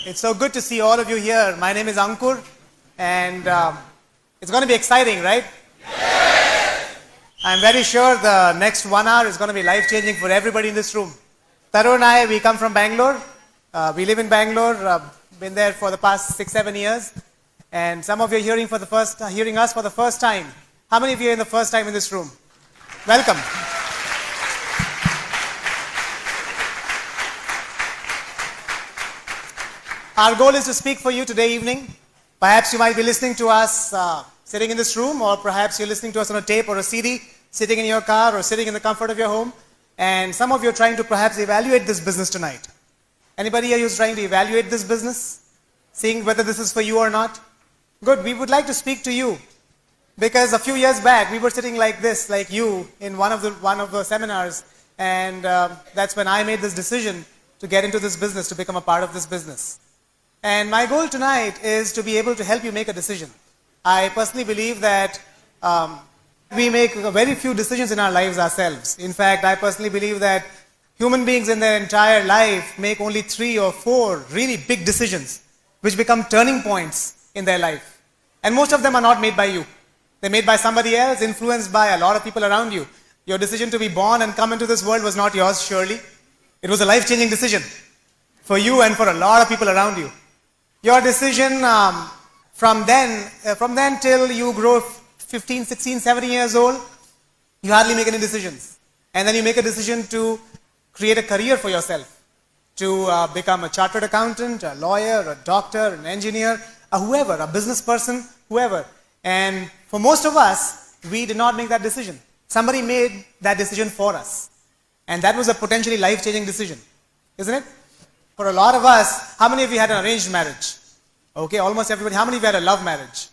It's so good to see all of you here. My name is Ankur, and it's going to be exciting, right? I'm very sure the next 1 hour is going to be life-changing for everybody in this room. Taru and I, we come from Bangalore. We live in Bangalore. Been there for the past 6-7 years. And some of you are hearing us for the first time. How many of you are in the first time in this room? Welcome. Our goal is to speak for you today evening. Perhaps you might be listening to us sitting in this room, or perhaps you're listening to us on a tape or a CD, sitting in your car or sitting in the comfort of your home. And some of you are trying to perhaps evaluate this business tonight. Anybody here who's trying to evaluate this business? Seeing whether this is for you or not? Good. We would like to speak to you. Because a few years back, we were sitting like this, like you, in one of the seminars. And that's when I made this decision to get into this business, to become a part of this business. And my goal tonight is to be able to help you make a decision. I personally believe that we make very few decisions in our lives ourselves. In fact, I personally believe that human beings in their entire life make only 3 or 4 really big decisions, which become turning points in their life. And most of them are not made by you. They're made by somebody else, influenced by a lot of people around you. Your decision to be born and come into this world was not yours, surely. It was a life-changing decision for you and for a lot of people around you. Your decision from then till you grow 15, 16, 17 years old, you hardly make any decisions. And then you make a decision to create a career for yourself, to become a chartered accountant, a lawyer, a doctor, an engineer, whoever, a business person, whoever. And for most of us, we did not make that decision. Somebody made that decision for us. And that was a potentially life-changing decision, isn't it? For a lot of us, how many of you had an arranged marriage? Okay, almost everybody. How many of you had a love marriage?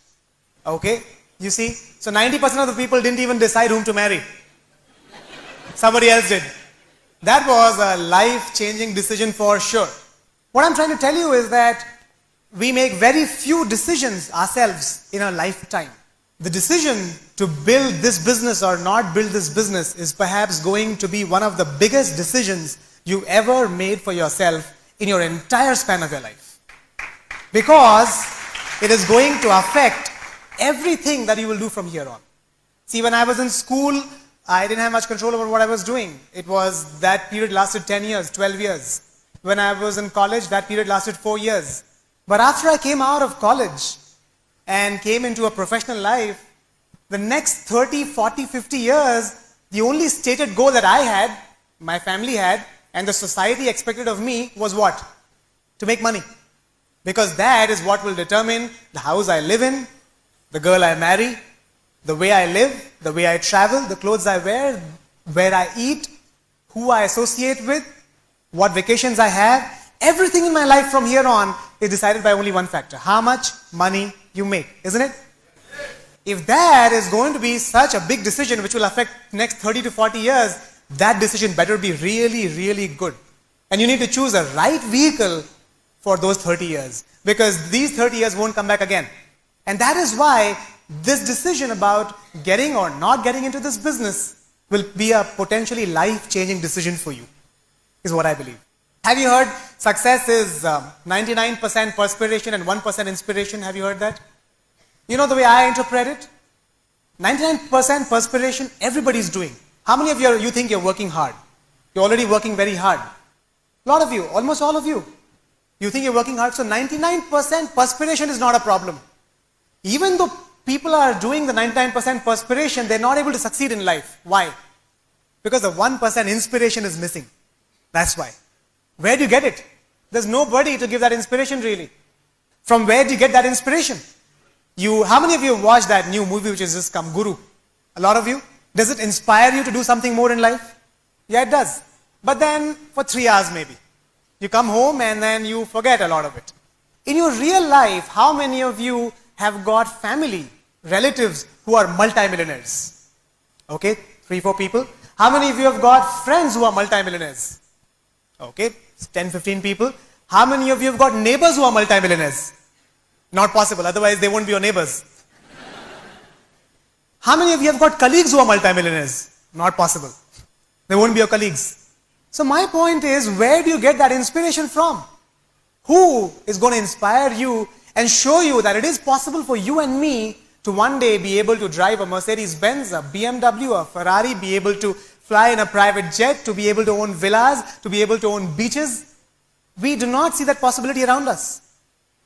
Okay, you see? So 90% of the people didn't even decide whom to marry. Somebody else did. That was a life-changing decision for sure. What I'm trying to tell you is that we make very few decisions ourselves in our lifetime. The decision to build this business or not build this business is perhaps going to be one of the biggest decisions you ever made for yourself in your entire span of your life. Because it is going to affect everything that you will do from here on. See, when I was in school, I didn't have much control over what I was doing. It was, that period lasted 10 years, 12 years. When I was in college, that period lasted 4 years. But after I came out of college and came into a professional life, the next 30, 40, 50 years, the only stated goal that I had, my family had, and the society expected of me was what? To make money. Because that is what will determine the house I live in, the girl I marry, the way I live, the way I travel, the clothes I wear, where I eat, who I associate with, what vacations I have. Everything in my life from here on is decided by only one factor: how much money you make, isn't it? If that is going to be such a big decision which will affect next 30 to 40 years, that decision better be really, really good. And you need to choose a right vehicle for those 30 years, because these 30 years won't come back again. And that is why this decision about getting or not getting into this business will be a potentially life-changing decision for you, is what I believe. Have you heard success is 99% perspiration and 1% inspiration? Have you heard that? You know the way I interpret it? 99% perspiration, everybody's doing. How many of you think you're working hard? You're already working very hard. A lot of you, almost all of you. You think you're working hard, so 99% perspiration is not a problem. Even though people are doing the 99% perspiration, they're not able to succeed in life. Why? Because the 1% inspiration is missing. That's why. Where do you get it? There's nobody to give that inspiration really. From where do you get that inspiration? How many of you have watched that new movie which has just come, Guru? A lot of you? Does it inspire you to do something more in life? Yeah, it does. But then for 3 hours maybe. You come home and then you forget a lot of it. In your real life, how many of you have got family, relatives who are multimillionaires? Okay, 3, 4 people. How many of you have got friends who are multimillionaires? Okay, 10, 15 people. How many of you have got neighbors who are multimillionaires? Not possible, otherwise they won't be your neighbors. How many of you have got colleagues who are multimillionaires? Not possible. They won't be your colleagues. So my point is, where do you get that inspiration from? Who is going to inspire you and show you that it is possible for you and me to one day be able to drive a Mercedes-Benz, a BMW, a Ferrari, be able to fly in a private jet, to be able to own villas, to be able to own beaches? We do not see that possibility around us.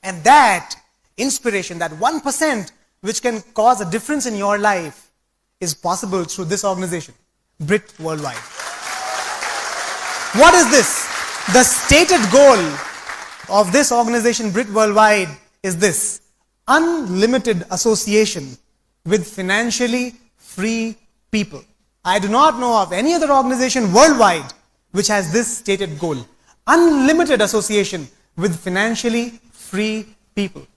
And that inspiration, that 1% which can cause a difference in your life, is possible through this organization, Brit Worldwide. What is this? The stated goal of this organization, Brit Worldwide, is this: unlimited association with financially free people. I do not know of any other organization worldwide which has this stated goal: unlimited association with financially free people.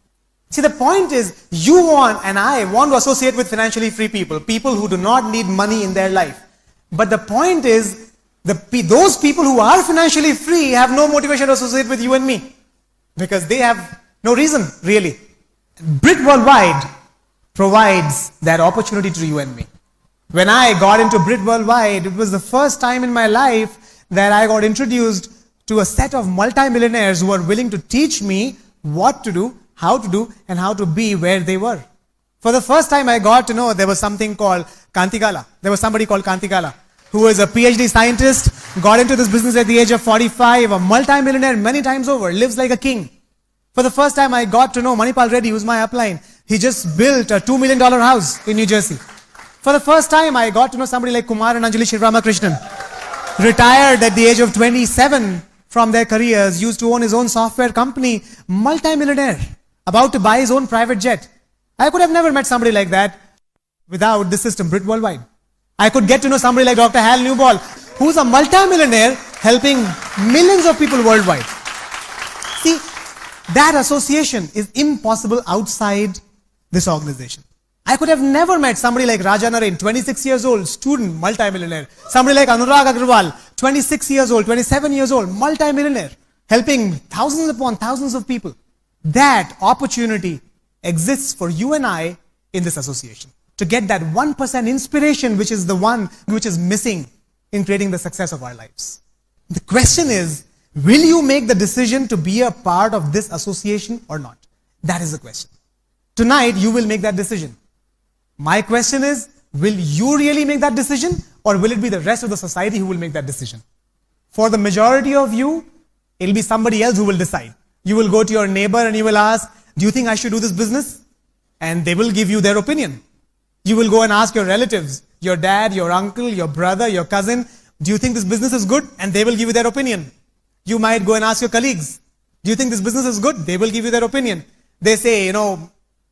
See, the point is, you want and I want to associate with financially free people, people who do not need money in their life. But the point is, those people who are financially free have no motivation to associate with you and me, because they have no reason, really. Brit Worldwide provides that opportunity to you and me. When I got into Brit Worldwide, it was the first time in my life that I got introduced to a set of multimillionaires who were willing to teach me what to do, how to do, and how to be where they were. For the first time, I got to know there was something called Kantigala. There was somebody called Kantigala, who is a PhD scientist, got into this business at the age of 45, a multimillionaire many times over, lives like a king. For the first time, I got to know Manipal Reddy, who's my upline. He just built a $2 million house in New Jersey. For the first time, I got to know somebody like Kumar and Anjali Shivramakrishnan, retired at the age of 27 from their careers, used to own his own software company, multimillionaire, about to buy his own private jet. I could have never met somebody like that without this system, Brit Worldwide. I could get to know somebody like Dr. Hal Newball, who's a multimillionaire helping millions of people worldwide. See, that association is impossible outside this organization. I could have never met somebody like Raja Narain, 26 years old, student, multimillionaire. Somebody like Anurag Agrawal, 26 years old, 27 years old, multimillionaire, helping thousands upon thousands of people. That opportunity exists for you and I in this association, to get that 1% inspiration, which is the one which is missing in creating the success of our lives. The question is, will you make the decision to be a part of this association or not? That is the question. Tonight, you will make that decision. My question is, will you really make that decision, or will it be the rest of the society who will make that decision? For the majority of you, it will be somebody else who will decide. You will go to your neighbor and you will ask, do you think I should do this business? And they will give you their opinion. You will go and ask your relatives, your dad, your uncle, your brother, your cousin, do you think this business is good? And they will give you their opinion. You might go and ask your colleagues, do you think this business is good? They will give you their opinion. They say,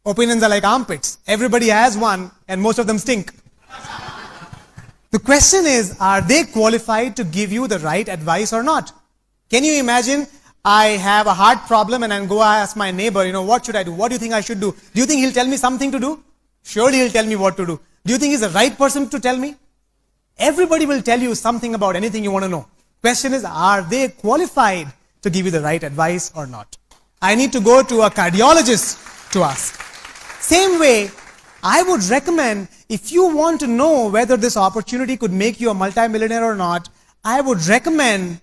opinions are like armpits. Everybody has one and most of them stink. The question is, are they qualified to give you the right advice or not? Can you imagine, I have a heart problem and I go ask my neighbor, what should I do? What do you think I should do? Do you think he'll tell me something to do? Surely he'll tell me what to do. Do you think he's the right person to tell me? Everybody will tell you something about anything you want to know. Question is, are they qualified to give you the right advice or not? I need to go to a cardiologist to ask. Same way, I would recommend, if you want to know whether this opportunity could make you a multimillionaire or not, I would recommend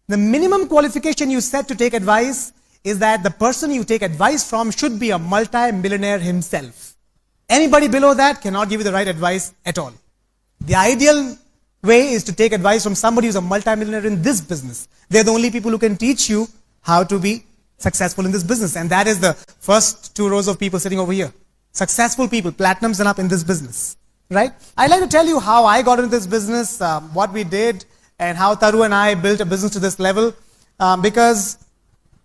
the minimum qualification you set to take advice is that the person you take advice from should be a multimillionaire himself. Anybody below that cannot give you the right advice at all. The ideal way is to take advice from somebody who's a multimillionaire in this business. They're the only people who can teach you how to be successful in this business. And that is the first 2 rows of people sitting over here. Successful people, platinums and up in this business, right? I'd like to tell you how I got into this business, what we did, and how Taru and I built a business to this level, because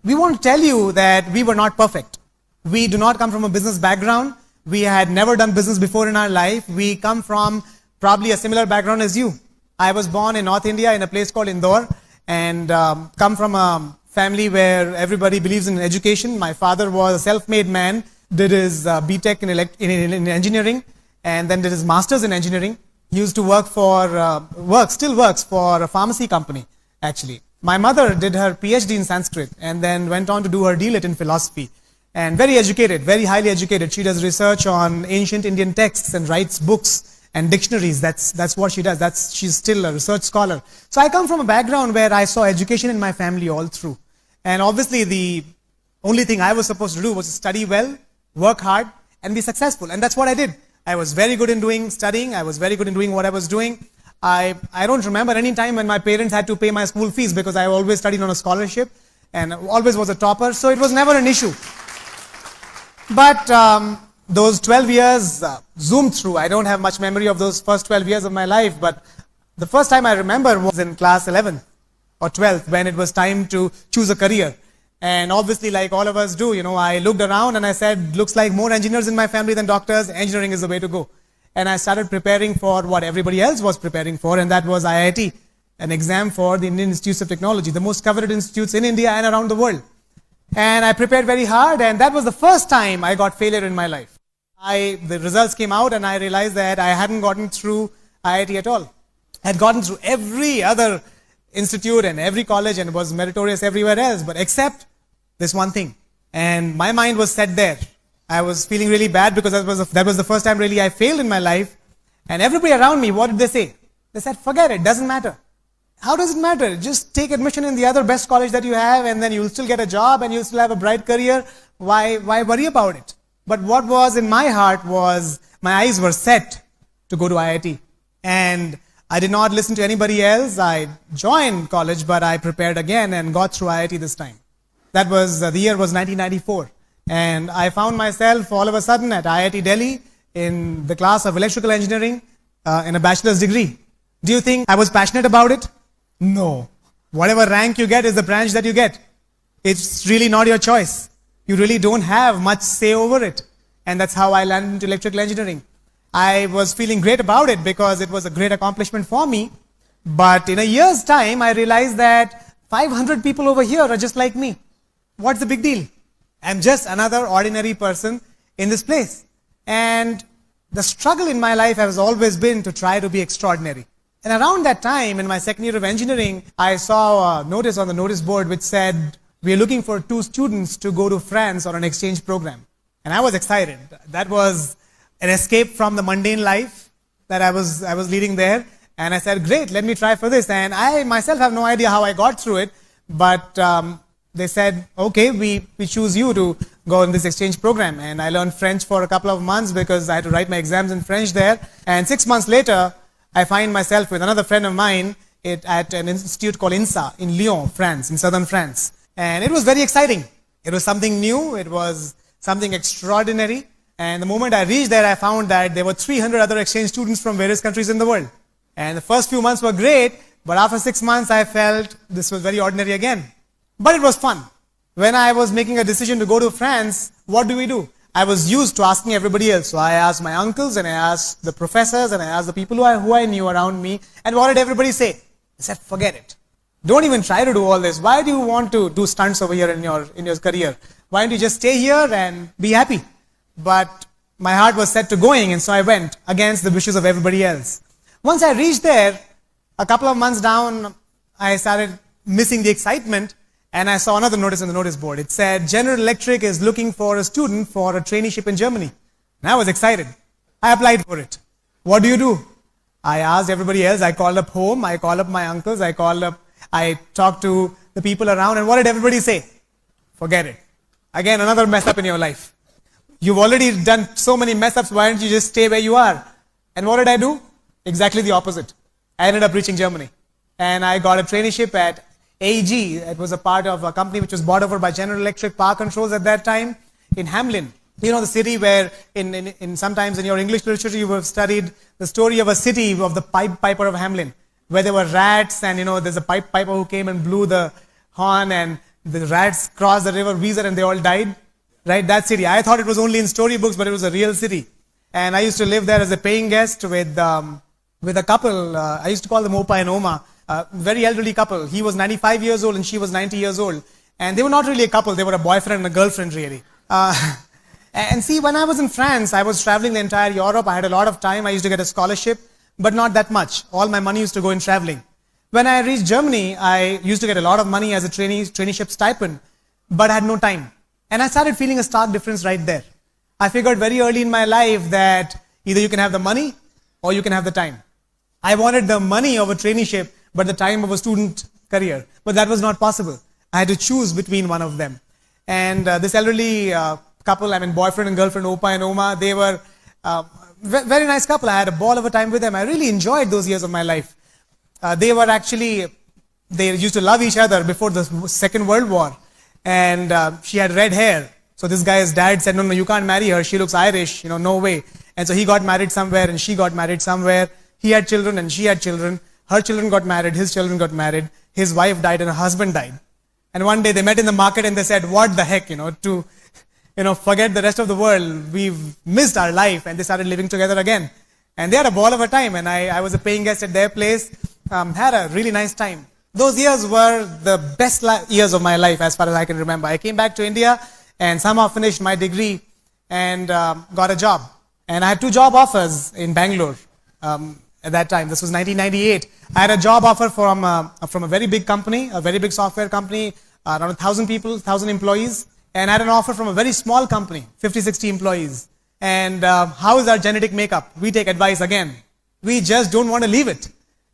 we want to tell you that we were not perfect. We do not come from a business background. We had never done business before in our life. We come from probably a similar background as you. I was born in North India in a place called Indore, and come from a family where everybody believes in education. My father was a self-made man, did his BTech in engineering, and then did his master's in engineering. He used to work still works for a pharmacy company, actually. My mother did her PhD in Sanskrit and then went on to do her D.Litt in philosophy. And very educated, very highly educated. She does research on ancient Indian texts and writes books and dictionaries. That's what she does. She's still a research scholar. So I come from a background where I saw education in my family all through. And obviously the only thing I was supposed to do was to study well, work hard, and be successful. And that's what I did. I was very good in doing studying. I was very good in doing what I was doing. I don't remember any time when my parents had to pay my school fees because I always studied on a scholarship and always was a topper. So it was never an issue. But those 12 years zoomed through. I don't have much memory of those first 12 years of my life. But the first time I remember was in class 11 or 12th when it was time to choose a career. And obviously, like all of us do, I looked around and I said, looks like more engineers in my family than doctors. Engineering is the way to go. And I started preparing for what everybody else was preparing for, and that was IIT, an exam for the Indian Institutes of Technology, the most coveted institutes in India and around the world. And I prepared very hard, and that was the first time I got failure in my life. The results came out, and I realized that I hadn't gotten through IIT at all. I had gotten through every other institute and every college and was meritorious everywhere else, but except this one thing. And my mind was set there. I was feeling really bad because that was the first time really I failed in my life. And everybody around me, what did they say? They said, forget it, doesn't matter. How does it matter? Just take admission in the other best college that you have and then you'll still get a job and you'll still have a bright career. Why worry about it? But what was in my heart was my eyes were set to go to IIT. And I did not listen to anybody else. I joined college, but I prepared again and got through IIT this time. That was, the year was 1994. And I found myself all of a sudden at IIT Delhi in the class of electrical engineering in a bachelor's degree. Do you think I was passionate about it? No. Whatever rank you get is the branch that you get. It's really not your choice. You really don't have much say over it. And that's how I landed into electrical engineering. I was feeling great about it because it was a great accomplishment for me. But in a year's time, I realized that 500 people over here are just like me. What's the big deal? I'm just another ordinary person in this place. And the struggle in my life has always been to try to be extraordinary. And around that time, in my second year of engineering, I saw a notice on the notice board which said, we are looking for 2 students to go to France on an exchange program. And I was excited. That was an escape from the mundane life that I was leading there. And I said, great, let me try for this. And I myself have no idea how I got through it. But they said, okay, we choose you to go in this exchange program. And I learned French for a couple of months because I had to write my exams in French there. And 6 months later, I find myself with another friend of mine at an institute called INSA in Lyon, France, in southern France. And it was very exciting. It was something new. It was something extraordinary. And the moment I reached there, I found that there were 300 other exchange students from various countries in the world. And the first few months were great, but after 6 months, I felt this was very ordinary again. But it was fun. When I was making a decision to go to France, what do? I was used to asking everybody else. So I asked my uncles, and I asked the professors, and I asked the people who I knew around me. And what did everybody say? They said, forget it. Don't even try to do all this. Why do you want to do stunts over here in your career? Why don't you just stay here and be happy? But my heart was set to going, and so I went against the wishes of everybody else. Once I reached there, a couple of months down, I started missing the excitement, and I saw another notice on the notice board. It said, General Electric is looking for a student for a traineeship in Germany. And I was excited. I applied for it. What do? I asked everybody else. I called up home. I called up my uncles. I talked to the people around, and what did everybody say? Forget it. Again, another mess up in your life. You've already done so many mess ups, why don't you just stay where you are? And what did I do? Exactly the opposite. I ended up reaching Germany. And I got a traineeship at AEG. It was a part of a company which was bought over by General Electric Power Controls at that time in Hamelin. You know, the city where sometimes in your English literature you have studied the story of a city of the Pied Piper of Hamelin, where there were rats and there's a pipe piper who came and blew the horn and the rats crossed the river Weser and they all died. Right, that city. I thought it was only in storybooks, but it was a real city. And I used to live there as a paying guest with a couple. I used to call them Opa and Oma, a very elderly couple. He was 95 years old and she was 90 years old. And they were not really a couple. They were a boyfriend and a girlfriend, really. And see, when I was in France, I was traveling the entire Europe. I had a lot of time. I used to get a scholarship, but not that much. All my money used to go in traveling. When I reached Germany, I used to get a lot of money as a traineeship stipend, but I had no time. And I started feeling a stark difference right there. I figured very early in my life that either you can have the money or you can have the time. I wanted the money of a traineeship, but the time of a student career. But that was not possible. I had to choose between one of them. And this elderly couple, I mean boyfriend and girlfriend, Opa and Oma, they were very nice couple. I had a ball of a time with them. I really enjoyed those years of my life. They used to love each other before the Second World War. And she had red hair. So this guy's dad said, no, you can't marry her. She looks Irish, no way. And so he got married somewhere and she got married somewhere. He had children and she had children. Her children got married, his children got married. His wife died and her husband died. And one day they met in the market and they said, what the heck, to forget the rest of the world. We've missed our life. And they started living together again. And they had a ball of a time. And I was a paying guest at their place. Had a really nice time. Those years were the best years of my life as far as I can remember. I came back to India and somehow finished my degree and got a job. And I had 2 job offers in Bangalore at that time. This was 1998. I had a job offer from a very big company, a very big software company, around 1,000 people, 1,000 employees. And I had an offer from a very small company, 50, 60 employees. And how is our genetic makeup? We take advice again. We just don't want to leave it.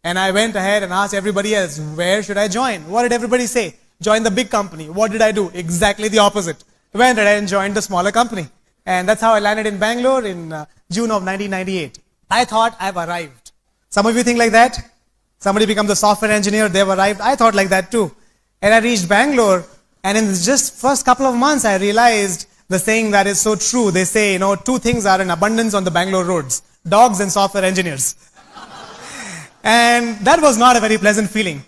And I went ahead and asked everybody else, where should I join? What did everybody say? Join the big company. What did I do? Exactly the opposite. Went ahead and joined the smaller company. And that's how I landed in Bangalore in June of 1998. I thought I've arrived. Some of you think like that? Somebody becomes a software engineer, they've arrived. I thought like that too. And I reached Bangalore, and in just first couple of months, I realized the saying that is so true. They say, 2 things are in abundance on the Bangalore roads: dogs and software engineers. And that was not a very pleasant feeling,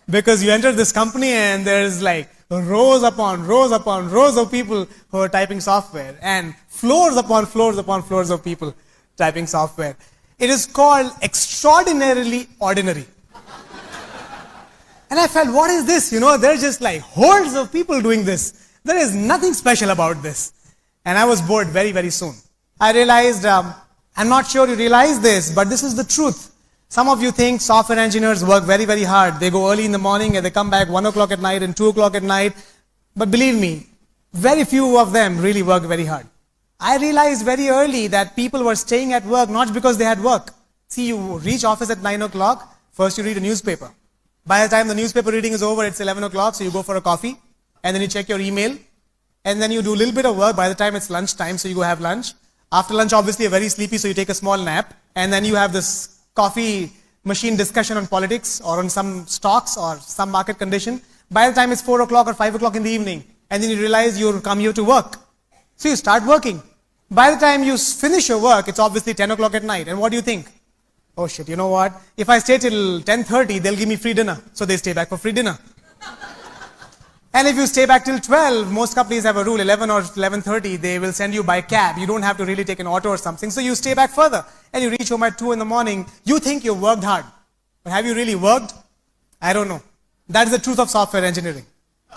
because you enter this company and there's like rows upon rows upon rows of people who are typing software, and floors upon floors upon floors of people typing software. It is called extraordinarily ordinary. And I felt, what is this? There's just like hordes of people doing this. There is nothing special about this. And I was bored very, very soon. I realized, I'm not sure you realize this, but this is the truth. Some of you think software engineers work very, very hard. They go early in the morning and they come back 1 o'clock at night and 2 o'clock at night. But believe me, very few of them really work very hard. I realized very early that people were staying at work not because they had work. See, you reach office at 9 o'clock, first you read a newspaper. By the time the newspaper reading is over, it's 11 o'clock, so you go for a coffee, and then you check your email, and then you do a little bit of work. By the time it's lunch time, so you go have lunch. After lunch, obviously, you're very sleepy, so you take a small nap, and then you have this coffee machine discussion on politics or on some stocks or some market condition. By the time it's 4 o'clock or 5 o'clock in the evening, and then you realize you'll come here to work. So you start working. By the time you finish your work, it's obviously 10 o'clock at night. And what do you think? Oh shit, you know what? If I stay till 10:30, they'll give me free dinner. So they stay back for free dinner. And if you stay back till 12, most companies have a rule, 11 or 11:30, they will send you by cab. You don't have to really take an auto or something. So you stay back further. And you reach home at 2 in the morning. You think you worked hard. But have you really worked? I don't know. That's the truth of software engineering.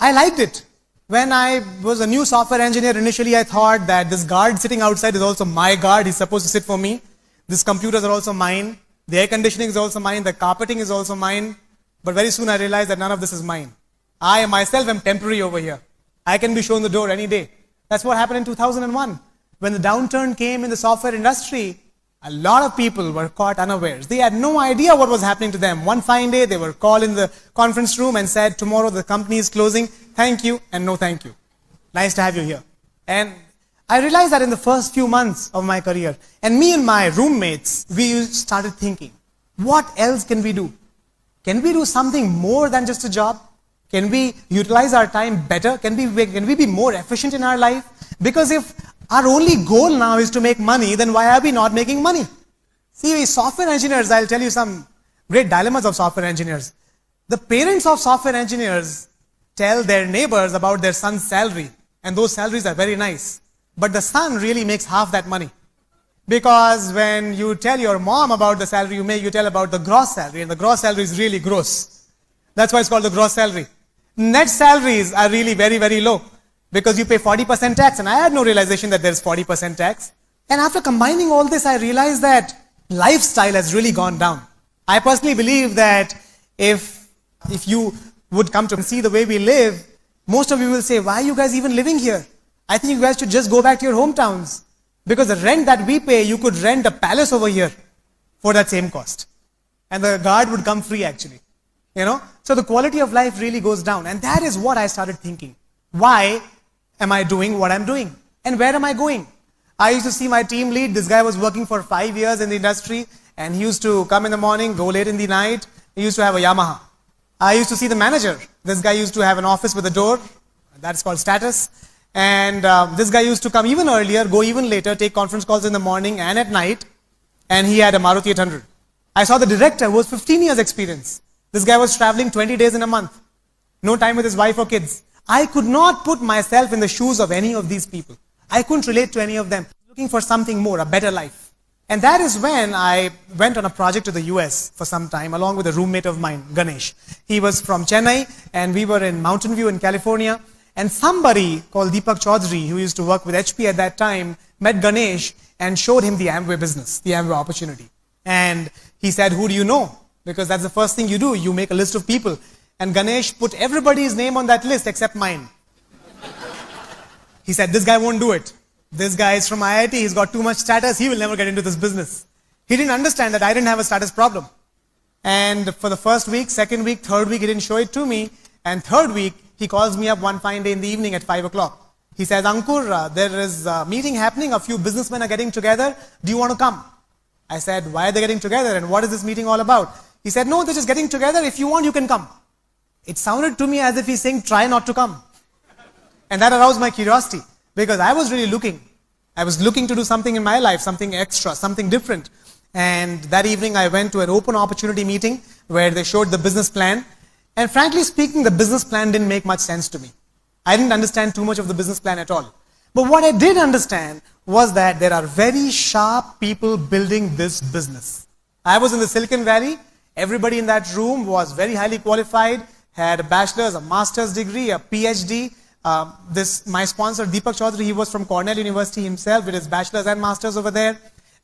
I liked it. When I was a new software engineer, initially I thought that this guard sitting outside is also my guard. He's supposed to sit for me. These computers are also mine. The air conditioning is also mine. The carpeting is also mine. But very soon I realized that none of this is mine. I myself am temporary over here. I can be shown the door any day. That's what happened in 2001. When the downturn came in the software industry, a lot of people were caught unawares. They had no idea what was happening to them. One fine day, they were called in the conference room and said, tomorrow the company is closing. Thank you and no thank you. Nice to have you here. And I realized that in the first few months of my career, and me and my roommates, we started thinking, what else can we do? Can we do something more than just a job? Can we utilize our time better? Can we be more efficient in our life? Because if our only goal now is to make money, then why are we not making money? See, software engineers, I'll tell you some great dilemmas of software engineers. The parents of software engineers tell their neighbors about their son's salary, and those salaries are very nice. But the son really makes half that money. Because when you tell your mom about the salary you make, you tell about the gross salary, and the gross salary is really gross. That's why it's called the gross salary. Net salaries are really very, very low, because you pay 40% tax, and I had no realization that there's 40% tax. And after combining all this, I realized that lifestyle has really gone down. I personally believe that if you would come to see the way we live, most of you will say, why are you guys even living here? I think you guys should just go back to your hometowns. Because the rent that we pay, you could rent a palace over here for that same cost. And the guard would come free actually. So the quality of life really goes down. And that is what I started thinking. Why am I doing what I'm doing? And where am I going? I used to see my team lead. This guy was working for 5 years in the industry, and he used to come in the morning, go late in the night. He used to have a Yamaha. I used to see the manager. This guy used to have an office with a door. That's called status. And this guy used to come even earlier, go even later, take conference calls in the morning and at night. And he had a Maruti 800. I saw the director who was 15 years experience. This guy was traveling 20 days in a month. No time with his wife or kids. I could not put myself in the shoes of any of these people. I couldn't relate to any of them. Looking for something more, a better life. And that is when I went on a project to the US for some time, along with a roommate of mine, Ganesh. He was from Chennai, and we were in Mountain View in California. And somebody called Deepak Chaudhary, who used to work with HP at that time, met Ganesh and showed him the Amway business, the Amway opportunity. And he said, who do you know? Because that's the first thing you do. You make a list of people. And Ganesh put everybody's name on that list except mine. He said, this guy won't do it. This guy is from IIT. He's got too much status. He will never get into this business. He didn't understand that I didn't have a status problem. And for the first week, second week, third week, he didn't show it to me. And third week, he calls me up one fine day in the evening at 5 o'clock. He says, Ankur, there is a meeting happening. A few businessmen are getting together. Do you want to come? I said, why are they getting together? And what is this meeting all about? He said, no, they're just getting together. If you want, you can come. It sounded to me as if he's saying, try not to come. And that aroused my curiosity, because I was really looking. I was looking to do something in my life, something extra, something different. And that evening I went to an open opportunity meeting where they showed the business plan. And frankly speaking, the business plan didn't make much sense to me. I didn't understand too much of the business plan at all. But what I did understand was that there are very sharp people building this business. I was in the Silicon Valley. Everybody in that room was very highly qualified, had a bachelor's, a master's degree, a PhD. My sponsor, Deepak Chaudhary, he was from Cornell University himself with his bachelor's and master's over there.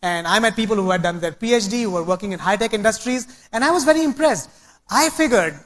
And I met people who had done their PhD, who were working in high-tech industries, and I was very impressed. I figured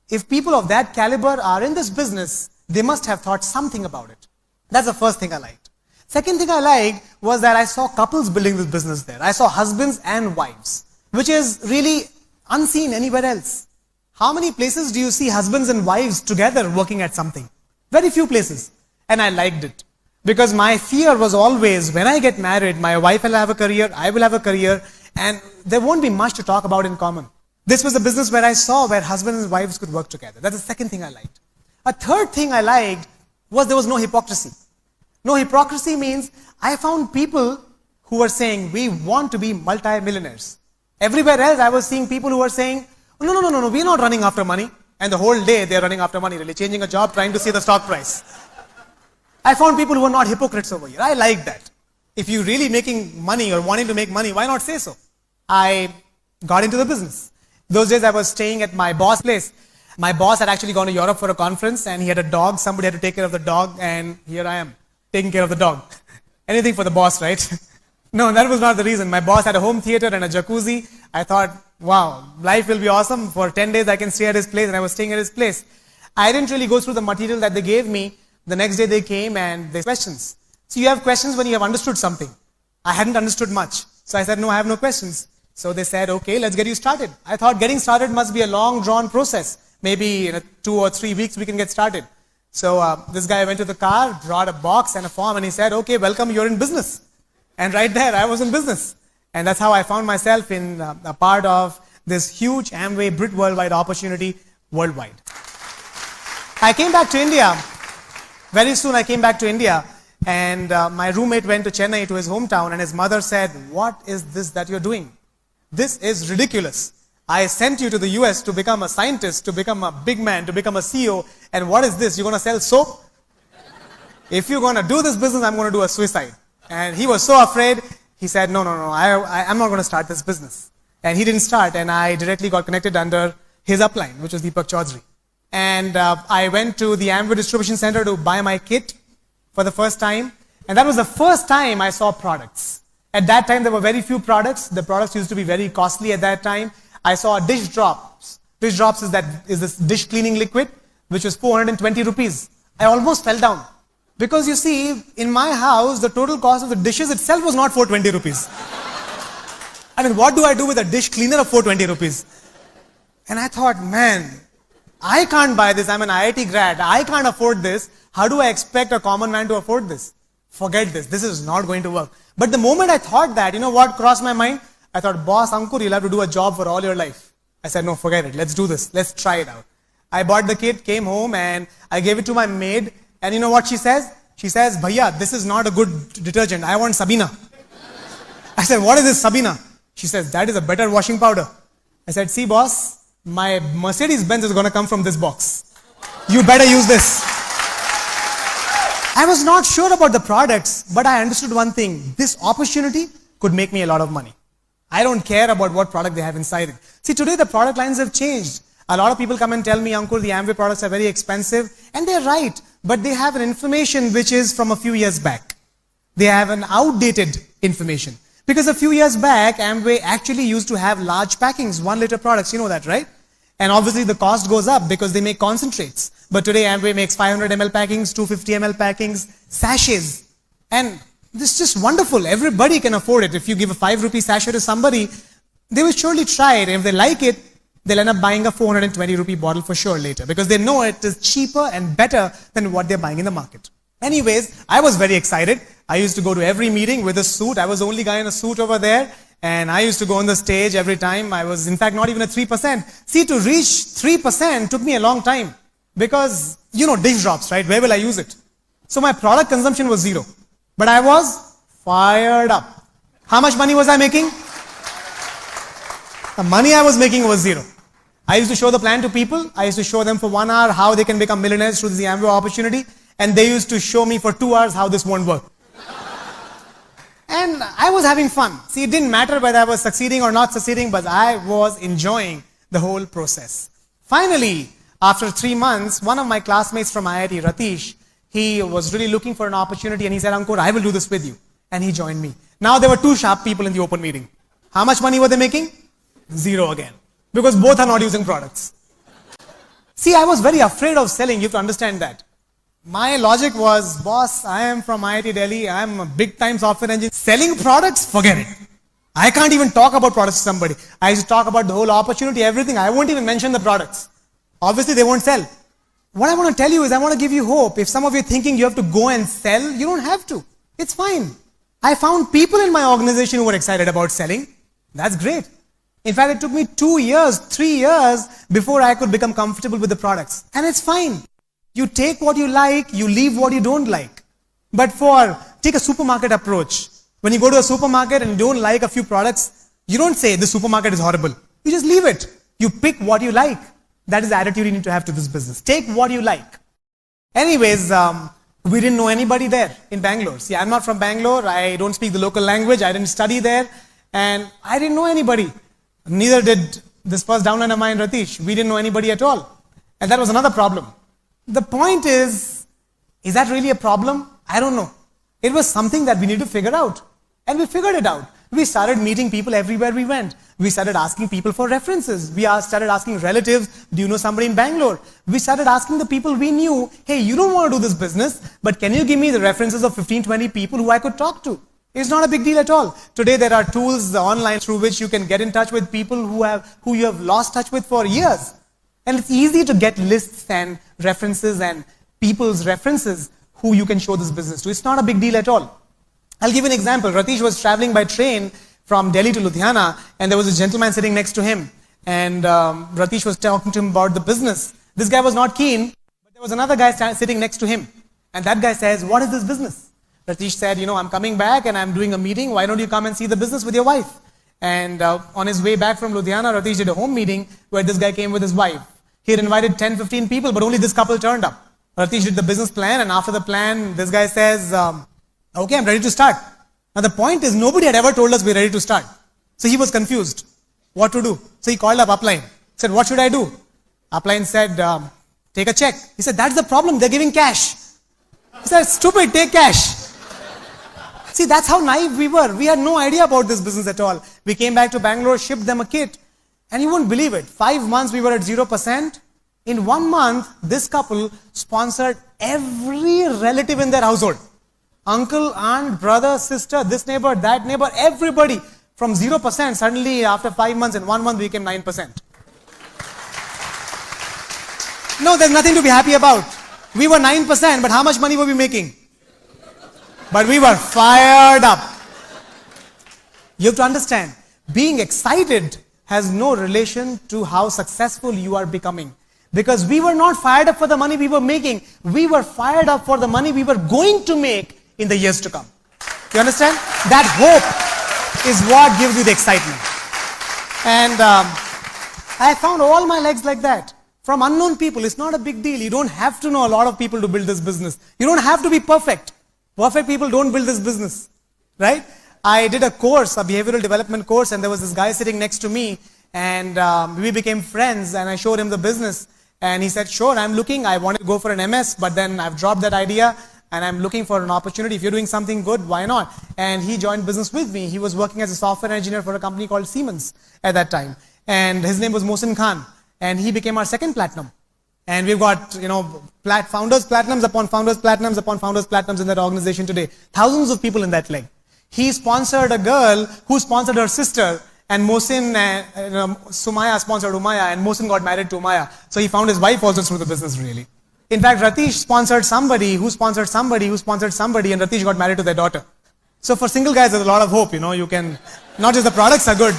if people of that caliber are in this business, they must have thought something about it. That's the first thing I liked. Second thing I liked was that I saw couples building this business there. I saw husbands and wives, which is really unseen anywhere else. How many places do you see husbands and wives together working at something? Very few places. And I liked it. Because my fear was always, when I get married, my wife will have a career, I will have a career, and there won't be much to talk about in common. This was a business where I saw where husbands and wives could work together. That's the second thing I liked. A third thing I liked was there was no hypocrisy. No hypocrisy means I found people who were saying, we want to be multi-millionaires. Everywhere else I was seeing people who were saying, no, we're not running after money. And the whole day they're running after money, really changing a job, trying to see the stock price. I found people who were not hypocrites over here. I like that. If you're really making money or wanting to make money, why not say so? I got into the business. Those days I was staying at my boss' place. My boss had actually gone to Europe for a conference and he had a dog. Somebody had to take care of the dog, and here I am, taking care of the dog. Anything for the boss, right? No, that was not the reason. My boss had a home theater and a jacuzzi. I thought, wow, life will be awesome. For 10 days I can stay at his place, and I was staying at his place. I didn't really go through the material that they gave me. The next day they came and they questions. So you have questions when you have understood something. I hadn't understood much. So I said, no, I have no questions. So they said, okay, let's get you started. I thought getting started must be a long drawn process. Maybe in 2 or 3 weeks we can get started. So this guy went to the car, brought a box and a form, and he said, okay, welcome, you're in business. And right there, I was in business. And that's how I found myself in a part of this huge Amway Brit Worldwide opportunity worldwide. I came back to India. Very soon I came back to India, and my roommate went to Chennai, to his hometown, and his mother said, what is this that you're doing? This is ridiculous. I sent you to the US to become a scientist, to become a big man, to become a CEO, and what is this? You're going to sell soap? If you're going to do this business, I'm going to do a suicide. And he was so afraid, he said, no, I'm not going to start this business. And he didn't start, and I directly got connected under his upline, which was Deepak Chaudhary. And I went to the Amway Distribution Center to buy my kit for the first time. And that was the first time I saw products. At that time, there were very few products. The products used to be very costly at that time. I saw dish drops. Dish drops is this dish cleaning liquid, which was 420 rupees. I almost fell down. Because you see, in my house, the total cost of the dishes itself was not 420 rupees. I mean, what do I do with a dish cleaner of 420 rupees? And I thought, man, I can't buy this. I'm an IIT grad. I can't afford this. How do I expect a common man to afford this? Forget this. This is not going to work. But the moment I thought that, you know what crossed my mind? I thought, boss, Ankur, you'll have to do a job for all your life. I said, no, forget it. Let's do this. Let's try it out. I bought the kit, came home, and I gave it to my maid. And you know what she says? She says, Bhaiya, this is not a good detergent. I want Sabina. I said, what is this Sabina? She says, that is a better washing powder. I said, see, boss, my Mercedes-Benz is going to come from this box. You better use this. I was not sure about the products, but I understood one thing. This opportunity could make me a lot of money. I don't care about what product they have inside it. See, today the product lines have changed. A lot of people come and tell me, Ankur, the Amway products are very expensive. And they're right. But they have an information which is from a few years back. They have an outdated information. Because a few years back, Amway actually used to have large packings, 1 liter products. You know that, right? And obviously the cost goes up because they make concentrates. But today Amway makes 500 ml packings, 250 ml packings, sachets. And this is just wonderful. Everybody can afford it. If you give a 5 rupee sachet to somebody, they will surely try it. And if they like it, they'll end up buying a 420 rupee bottle for sure later. Because they know it is cheaper and better than what they're buying in the market. Anyways, I was very excited. I used to go to every meeting with a suit. I was the only guy in a suit over there. And I used to go on the stage every time. I was, in fact, not even at 3%. See, to reach 3% took me a long time. Because, you know, dish drops, right? Where will I use it? So my product consumption was 0. But I was fired up. How much money was I making? The money I was making was 0. I used to show the plan to people. I used to show them for 1 hour how they can become millionaires through the Amway opportunity. And they used to show me for 2 hours how this won't work. And I was having fun. See, it didn't matter whether I was succeeding or not succeeding, but I was enjoying the whole process. Finally, after 3 months, one of my classmates from IIT, Ratish, he was really looking for an opportunity and he said, Ankur, I will do this with you. And he joined me. Now there were 2 sharp people in the open meeting. How much money were they making? 0 again. Because both are not using products. See, I was very afraid of selling. You have to understand that. My logic was, boss, I am from IIT Delhi. I am a big time software engineer. Selling products, forget it. I can't even talk about products to somebody. I used to talk about the whole opportunity, everything. I won't even mention the products. Obviously, they won't sell. What I want to tell you is I want to give you hope. If some of you are thinking you have to go and sell, you don't have to. It's fine. I found people in my organization who were excited about selling. That's great. In fact, it took me 2 years, 3 years before I could become comfortable with the products. And it's fine. You take what you like, you leave what you don't like. But take a supermarket approach. When you go to a supermarket and you don't like a few products, you don't say the supermarket is horrible. You just leave it. You pick what you like. That is the attitude you need to have to this business. Take what you like. Anyways, we didn't know anybody there in Bangalore. See, I'm not from Bangalore. I don't speak the local language. I didn't study there. And I didn't know anybody. Neither did this first downline of mine, Ratish. We didn't know anybody at all. And that was another problem. The point is that really a problem? I don't know. It was something that we need to figure out. And we figured it out. We started meeting people everywhere we went. We started asking people for references. We started asking relatives, do you know somebody in Bangalore? We started asking the people we knew, hey, you don't want to do this business, but can you give me the references of 15, 20 people who I could talk to? It's not a big deal at all. Today there are tools online through which you can get in touch with people who you have lost touch with for years. And it's easy to get lists and references and people's references who you can show this business to. It's not a big deal at all. I'll give you an example. Ratish was traveling by train from Delhi to Ludhiana, and there was a gentleman sitting next to him. And Ratish was talking to him about the business. This guy was not keen, but there was another guy sitting next to him. And that guy says, what is this business? Ratish said, I'm coming back and I'm doing a meeting. Why don't you come and see the business with your wife? And on his way back from Ludhiana, Ratish did a home meeting where this guy came with his wife. He had invited 10, 15 people, but only this couple turned up. Ratish did the business plan, and after the plan, this guy says, okay, I'm ready to start. Now the point is, nobody had ever told us we're ready to start. So he was confused what to do. So he called up Upline. Said, what should I do? Upline said, take a check. He said, that's the problem, they're giving cash. He said, stupid, take cash. See, that's how naive we were. We had no idea about this business at all. We came back to Bangalore, shipped them a kit. And you won't believe it. 5 months we were at 0%. In 1 month, this couple sponsored every relative in their household. Uncle, aunt, brother, sister, this neighbor, that neighbor, everybody. From 0%, suddenly after 5 months, in 1 month, we became 9%. No, there's nothing to be happy about. We were 9%, but how much money were we making? But we were fired up. You have to understand, being excited has no relation to how successful you are becoming. Because we were not fired up for the money we were making. We were fired up for the money we were going to make in the years to come. You understand? That hope is what gives you the excitement. And I found all my legs like that. From unknown people, it's not a big deal. You don't have to know a lot of people to build this business. You don't have to be perfect. Perfect people don't build this business, right? I did a course, a behavioral development course, and there was this guy sitting next to me, and we became friends, and I showed him the business, and he said, sure, I'm looking, I wanted to go for an MS, but then I've dropped that idea, and I'm looking for an opportunity. If you're doing something good, why not? And he joined business with me. He was working as a software engineer for a company called Siemens at that time, and his name was Mohsin Khan, and he became our second platinum. And we've got, founders platinums upon founders platinums upon founders platinums in that organization today. Thousands of people in that leg. He sponsored a girl who sponsored her sister, and Mohsin, Sumaya sponsored Umaya, and Mohsin got married to Umaya. So he found his wife also through the business, really. In fact, Ratish sponsored somebody who sponsored somebody who sponsored somebody, and Ratish got married to their daughter. So for single guys, there's a lot of hope, you can, not just the products are good.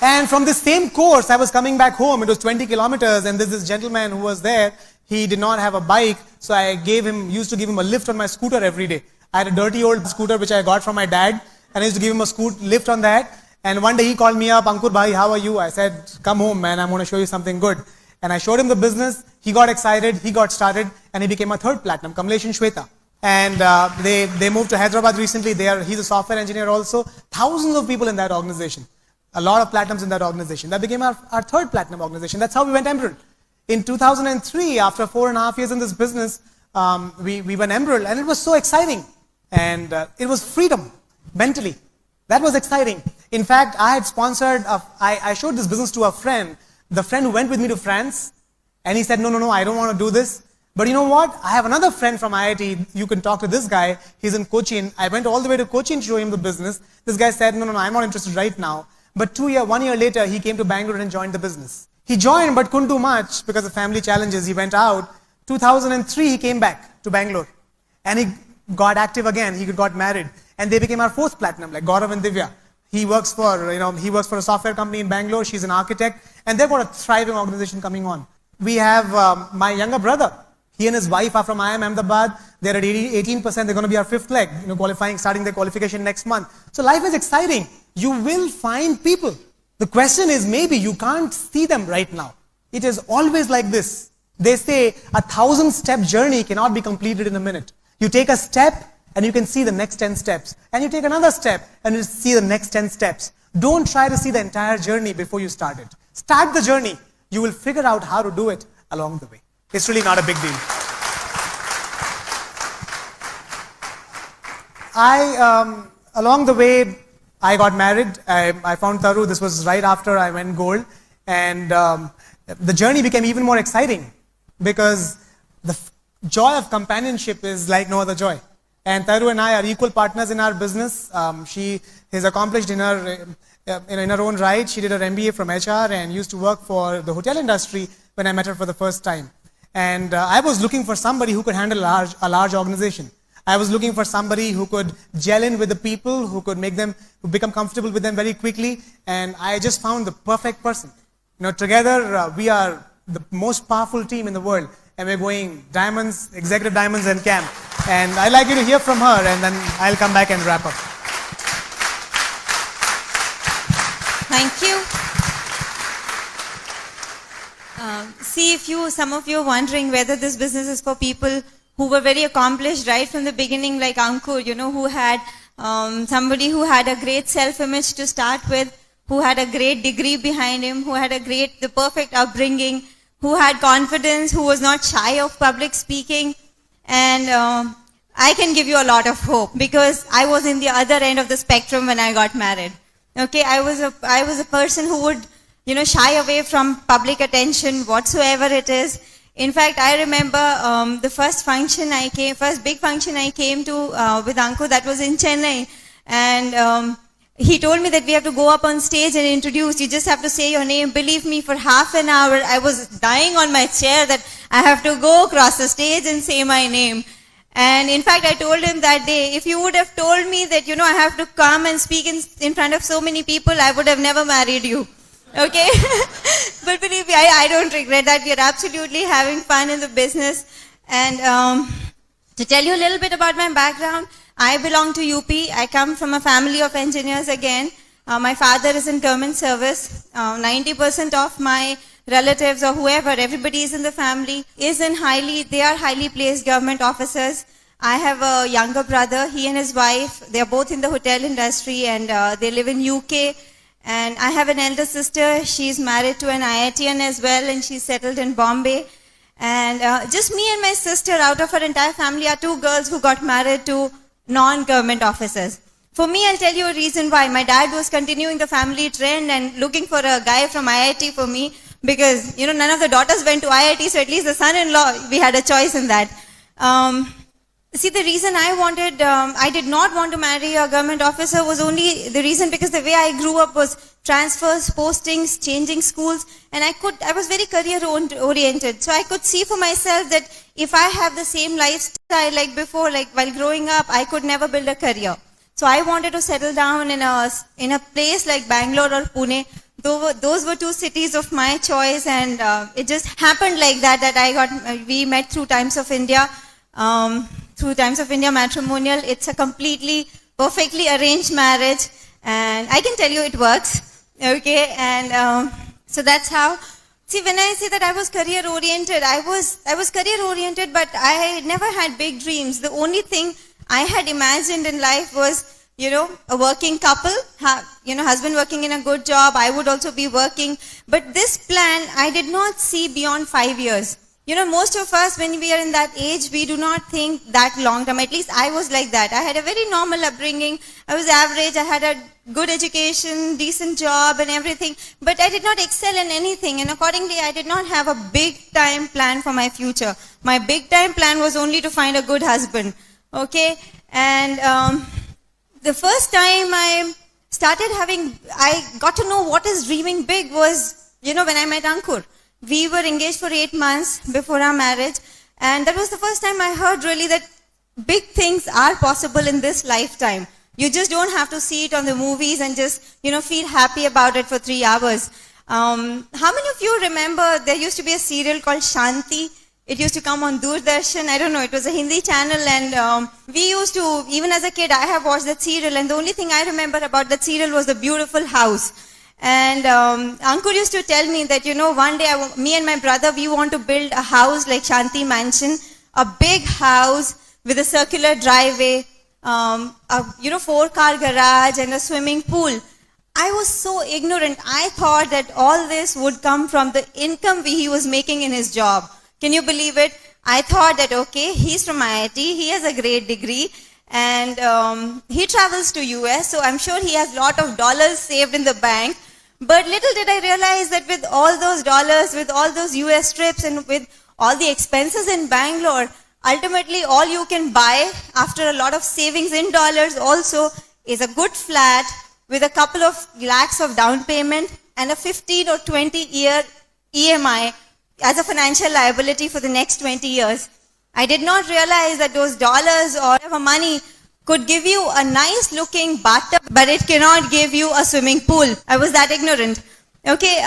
And from this same course, I was coming back home. It was 20 kilometers, and there's this gentleman who was there. He did not have a bike, so I used to give him a lift on my scooter every day. I had a dirty old scooter which I got from my dad, and I used to give him a lift on that. And one day he called me up, Ankur bhai, how are you? I said, come home, man, I'm going to show you something good. And I showed him the business. He got excited, he got started, and he became a third platinum, Kamlesh and Shweta. And they moved to Hyderabad recently. He's a software engineer also. Thousands of people in that organization. A lot of platinums in that organization. That became our third platinum organization. That's how we went emerald. In 2003, after 4.5 years in this business, we went emerald, and it was so exciting. And it was freedom, mentally. That was exciting. In fact, I had sponsored, I showed this business to a friend, the friend who went with me to France, and he said, no, I don't want to do this. But you know what? I have another friend from IIT. You can talk to this guy. He's in Cochin. I went all the way to Cochin to show him the business. This guy said, no, I'm not interested right now. But 1 year later, he came to Bangalore and joined the business. He joined but couldn't do much because of family challenges. He went out. 2003, he came back to Bangalore. And he got active again. He got married. And they became our fourth platinum, like Gaurav and Divya. He works for a software company in Bangalore. She's an architect. And they've got a thriving organization coming on. We have my younger brother. He and his wife are from IIM Ahmedabad. They're at 18%. They're going to be our fifth leg, starting their qualification next month. So life is exciting. You will find people. The question is, maybe you can't see them right now. It is always like this. They say 1,000-step journey cannot be completed in a minute. You take a step and you can see the next 10 steps. And you take another step and you see the next 10 steps. Don't try to see the entire journey before you start it. Start the journey. You will figure out how to do it along the way. It's really not a big deal. Along the way, I got married. I found Taru. This was right after I went gold. And the journey became even more exciting because the joy of companionship is like no other joy. And Taru and I are equal partners in our business. She is accomplished in her own right. She did her MBA from HR and used to work for the hotel industry when I met her for the first time. And I was looking for somebody who could handle a large organization. I was looking for somebody who could gel in with the people, who become comfortable with them very quickly. And I just found the perfect person. Together we are the most powerful team in the world. And we're going diamonds, executive diamonds and camp. And I'd like you to hear from her, and then I'll come back and wrap up. Thank you. Some of you are wondering whether this business is for people who were very accomplished right from the beginning, like Ankur, who had somebody who had a great self-image to start with, who had a great degree behind him, who had the perfect upbringing, who had confidence, who was not shy of public speaking. And I can give you a lot of hope because I was in the other end of the spectrum when I got married. Okay, I was a person who would, shy away from public attention, whatsoever it is. In fact, I remember the first big function I came to with Ankur, that was in Chennai. And he told me that we have to go up on stage and introduce. You just have to say your name. Believe me, for half an hour, I was dying on my chair that I have to go across the stage and say my name. And in fact, I told him that day, if you would have told me that, I have to come and speak in front of so many people, I would have never married you. Okay? But believe me, I don't regret that. We are absolutely having fun in the business. And to tell you a little bit about my background, I belong to UP. I come from a family of engineers again. My father is in government service. 90% of my relatives or whoever, everybody is in the family, they are highly placed government officers. I have a younger brother, he and his wife, they are both in the hotel industry and they live in UK. And I have an elder sister, she's married to an IITian as well and she's settled in Bombay. And just me and my sister out of our entire family are 2 girls who got married to non-government officers. For me, I'll tell you a reason why. My dad was continuing the family trend and looking for a guy from IIT for me because, none of the daughters went to IIT, so at least the son-in-law, we had a choice in that. See, the reason I did not want to marry a government officer was only the reason because the way I grew up was transfers, postings, changing schools, and I was very career-oriented. So I could see for myself that if I have the same lifestyle like before, like while growing up, I could never build a career. So I wanted to settle down in a place like Bangalore or Pune. Those were 2 cities of my choice, and it just happened like that we met through Times of India. Through Times of India matrimonial. It's a completely, perfectly arranged marriage. And I can tell you it works. Okay, and so that's how. See, when I say that I was career-oriented, I was career-oriented, but I never had big dreams. The only thing I had imagined in life was, a working couple, husband working in a good job, I would also be working. But this plan, I did not see beyond 5 years. Most of us, when we are in that age, we do not think that long term. At least I was like that. I had a very normal upbringing. I was average. I had a good education, decent job and everything. But I did not excel in anything. And accordingly, I did not have a big time plan for my future. My big time plan was only to find a good husband. Okay? And the first time I got to know what is dreaming big was, when I met Ankur. We were engaged for 8 months before our marriage, and that was the first time I heard really that big things are possible in this lifetime. You just don't have to see it on the movies and just, feel happy about it for 3 hours. How many of you remember there used to be a serial called Shanti? It used to come on Doordarshan. I don't know, it was a Hindi channel, and we used to, even as a kid, I have watched that serial, and the only thing I remember about that serial was the beautiful house. And Ankur used to tell me that, one day me and my brother, we want to build a house like Shanti Mansion, a big house with a circular driveway, a 4-car garage and a swimming pool. I was so ignorant. I thought that all this would come from the income he was making in his job. Can you believe it? I thought that, okay, he's from IIT, he has a great degree, and he travels to US, so I'm sure he has a lot of dollars saved in the bank. But little did I realize that with all those dollars, with all those US trips, and with all the expenses in Bangalore, ultimately all you can buy after a lot of savings in dollars also is a good flat with a couple of lakhs of down payment and a 15 or 20 year EMI as a financial liability for the next 20 years. I did not realize that those dollars or whatever money could give you a nice looking bathtub, but it cannot give you a swimming pool. I was that ignorant. Okay,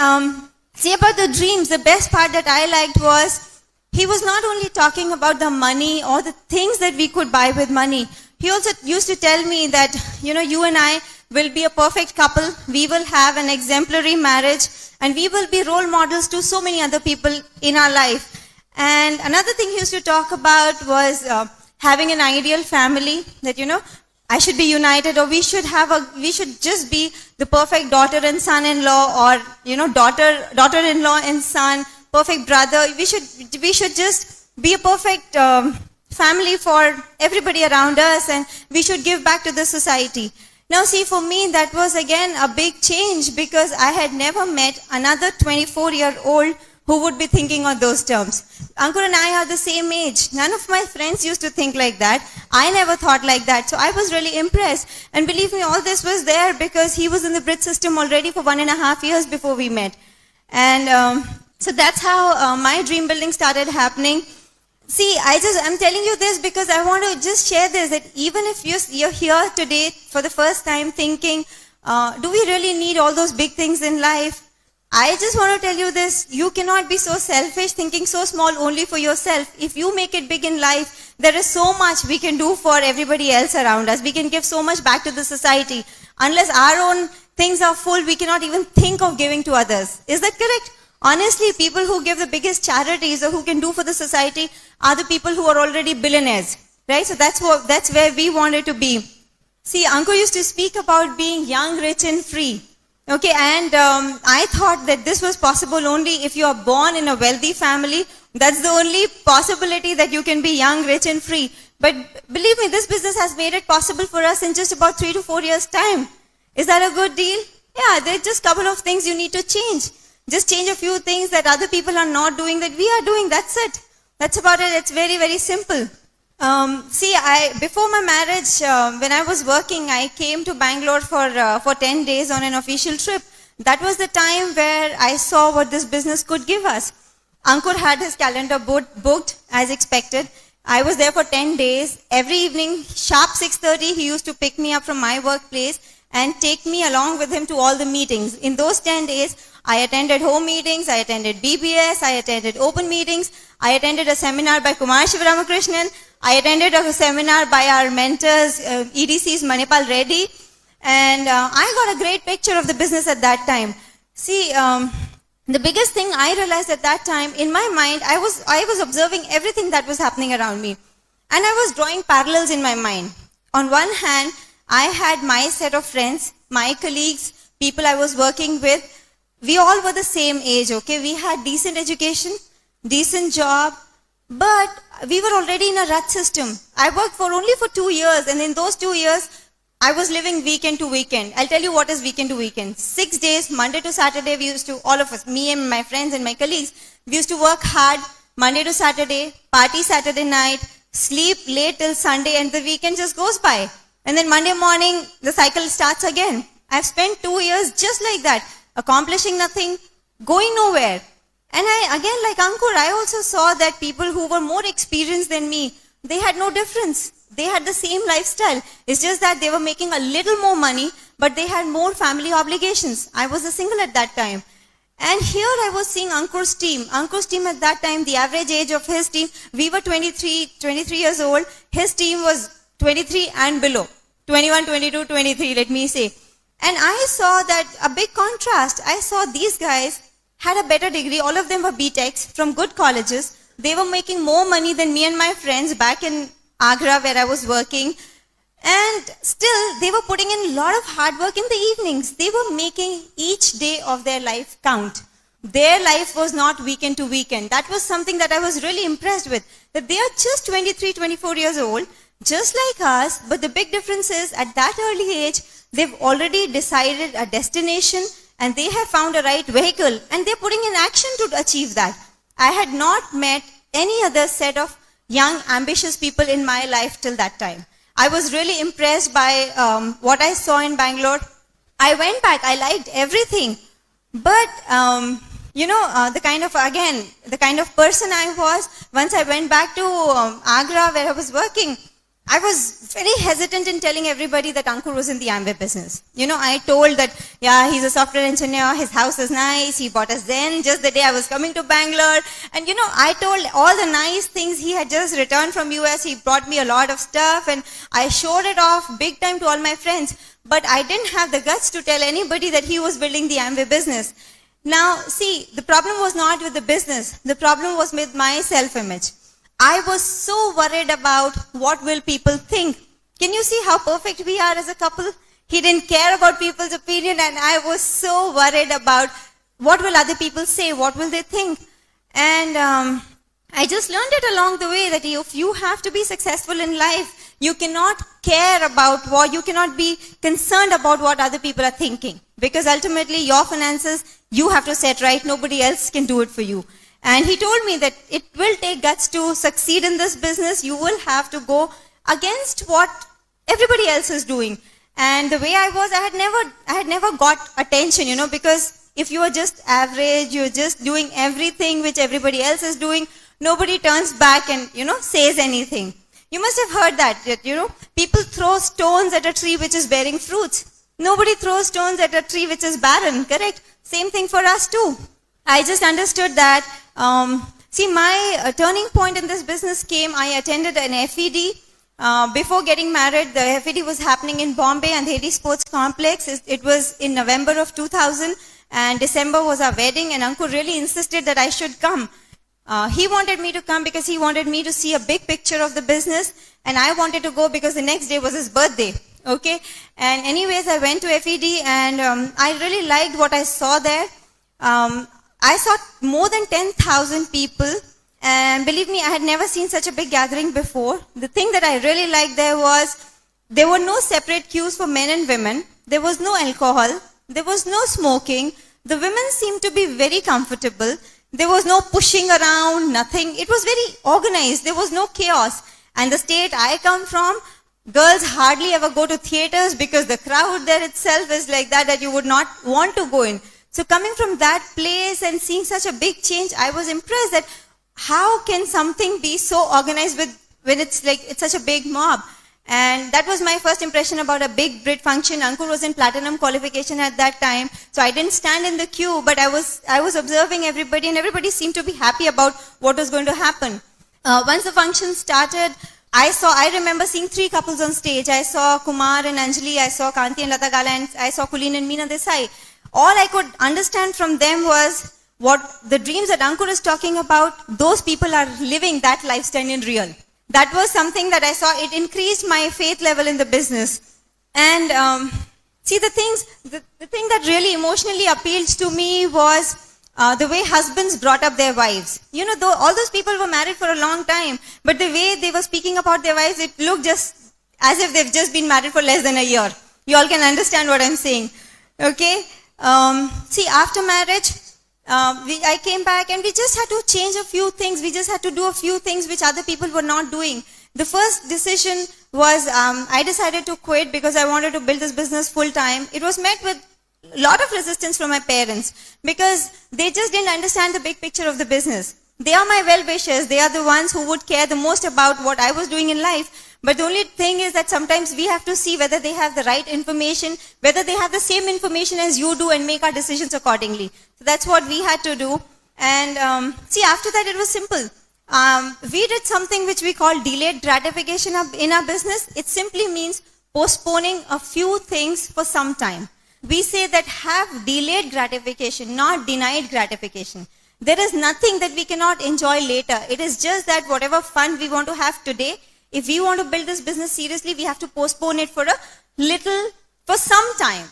see about the dreams, the best part that I liked was, he was not only talking about the money or the things that we could buy with money. He also used to tell me that, you and I will be a perfect couple, we will have an exemplary marriage, and we will be role models to so many other people in our life. And another thing he used to talk about was having an ideal family, that, I should be united, or we should just be the perfect daughter and son-in-law, or, daughter-in-law and son, perfect brother. We should just be a perfect family for everybody around us, and we should give back to the society. Now see, for me, that was again a big change, because I had never met another 24-year-old who would be thinking on those terms. Ankur and I are the same age. None of my friends used to think like that. I never thought like that. So I was really impressed. And believe me, all this was there because he was in the Brit system already for 1.5 years before we met. And so that's how my dream building started happening. See, I'm telling you this because I want to just share this, that even if you're here today for the first time thinking, do we really need all those big things in life? I just want to tell you this, you cannot be so selfish, thinking so small only for yourself. If you make it big in life, there is so much we can do for everybody else around us. We can give so much back to the society. Unless our own things are full, we cannot even think of giving to others. Is that correct? Honestly, people who give the biggest charities or who can do for the society are the people who are already billionaires. Right? So that's where we wanted to be. See, Ankur used to speak about being young, rich and free. Okay, and I thought that this was possible only if you are born in a wealthy family. That's the only possibility that you can be young, rich and free. But believe me, this business has made it possible for us in just about 3 to 4 years' time. Is that a good deal? Yeah, there's just a couple of things you need to change. Just change a few things that other people are not doing that we are doing. That's it. That's about it. It's very, very simple. Before my marriage, when I was working, I came to Bangalore for 10 days on an official trip. That was the time where I saw what this business could give us. Ankur had his calendar booked as expected. I was there for 10 days. Every evening, sharp 6:30, he used to pick me up from my workplace and take me along with him to all the meetings. In those 10 days, I attended home meetings, I attended BBS, I attended open meetings, I attended a seminar by Kumar Shivaramakrishnan, I attended a seminar by our mentors, EDC's Manipal Reddy, and I got a great picture of the business at that time. See, the biggest thing I realized at that time, in my mind, I was observing everything that was happening around me. And I was drawing parallels in my mind. On one hand, I had my set of friends, my colleagues, people I was working with. We all were the same age, okay? We had decent education, decent job, but we were already in a rut system. I worked only for 2 years, and in those 2 years, I was living weekend to weekend. I'll tell you what is weekend to weekend. 6 days, Monday to Saturday, we used to, all of us, me and my friends and my colleagues, we used to work hard Monday to Saturday, party Saturday night, sleep late till Sunday, and the weekend just goes by. And then Monday morning, the cycle starts again. I've spent 2 years just like that, accomplishing nothing, going nowhere. And again, like Ankur, I also saw that people who were more experienced than me, they had no difference. They had the same lifestyle. It's just that they were making a little more money, but they had more family obligations. I was a single at that time. And here I was seeing Ankur's team. Ankur's team at that time, the average age of his team, we were 23 years old. His team was 23 and below. 21, 22, 23, let me say. And I saw that a big contrast. I saw these guys had a better degree. All of them were BTechs from good colleges. They were making more money than me and my friends back in Agra where I was working. And still, they were putting in a lot of hard work in the evenings. They were making each day of their life count. Their life was not weekend to weekend. That was something that I was really impressed with. That they are just 23, 24 years old, just like us, but the big difference is at that early age, they've already decided a destination and they have found a right vehicle and they're putting in action to achieve that. I had not met any other set of young, ambitious people in my life till that time. I was really impressed by what I saw in Bangalore. I went back, I liked everything. But, the kind of person I was, once I went back to Agra where I was working, I was very hesitant in telling everybody that Ankur was in the Amway business. I told that, yeah, he's a software engineer, his house is nice, he bought a Zen just the day I was coming to Bangalore. And I told all the nice things. He had just returned from US, he brought me a lot of stuff and I showed it off big time to all my friends. But I didn't have the guts to tell anybody that he was building the Amway business. Now, see, the problem was not with the business. The problem was with my self-image. I was so worried about what will people think. Can you see how perfect we are as a couple? He didn't care about people's opinion and I was so worried about what will other people say, what will they think. And I just learned it along the way that if you have to be successful in life, you cannot care about you cannot be concerned about what other people are thinking. Because ultimately your finances, you have to set right, nobody else can do it for you. And he told me that it will take guts to succeed in this business. You will have to go against what everybody else is doing. And the way I was, I had never got attention, because if you are just average, you're just doing everything which everybody else is doing, nobody turns back and, says anything. You must have heard that, people throw stones at a tree which is bearing fruits. Nobody throws stones at a tree which is barren, correct? Same thing for us too. I just understood that, my turning point in this business came, I attended an FED. Before getting married, the FED was happening in Bombay and the Hades Sports Complex. It was in November of 2000 and December was our wedding, and Ankur really insisted that I should come. He wanted me to come because he wanted me to see a big picture of the business, and I wanted to go because the next day was his birthday. Okay, and anyways, I went to FED and I really liked what I saw there. I saw more than 10,000 people. And believe me, I had never seen such a big gathering before. The thing that I really liked there were no separate queues for men and women. There was no alcohol. There was no smoking. The women seemed to be very comfortable. There was no pushing around, nothing. It was very organized. There was no chaos. And the state I come from, girls hardly ever go to theaters because the crowd there itself is like that you would not want to go in. So coming from that place and seeing such a big change, I was impressed that how can something be so organized when it's such a big mob? And that was my first impression about a big Brit function. Ankur was in platinum qualification at that time, so I didn't stand in the queue, but I was observing everybody, and everybody seemed to be happy about what was going to happen. Once the function started, I remember seeing 3 couples on stage. I saw Kumar and Anjali, I saw Kanti and Lata Gala, and I saw Kulin and Meena Desai. All I could understand from them was what the dreams that Ankur is talking about, those people are living that lifestyle in real. That was something that I saw. It increased my faith level in the business. And the thing that really emotionally appealed to me was the way husbands brought up their wives. All those people were married for a long time, but the way they were speaking about their wives, it looked just as if they've just been married for less than a year. You all can understand what I'm saying. Okay? After marriage, I came back and we just had to change a few things. We just had to do a few things which other people were not doing. The first decision was I decided to quit because I wanted to build this business full time. It was met with a lot of resistance from my parents because they just didn't understand the big picture of the business. They are my well-wishers. They are the ones who would care the most about what I was doing in life. But the only thing is that sometimes we have to see whether they have the right information, whether they have the same information as you do, and make our decisions accordingly. So that's what we had to do. And after that it was simple. We did something which we call delayed gratification in our business. It simply means postponing a few things for some time. We say that have delayed gratification, not denied gratification. There is nothing that we cannot enjoy later. It is just that whatever fun we want to have today, if we want to build this business seriously, we have to postpone it for some time.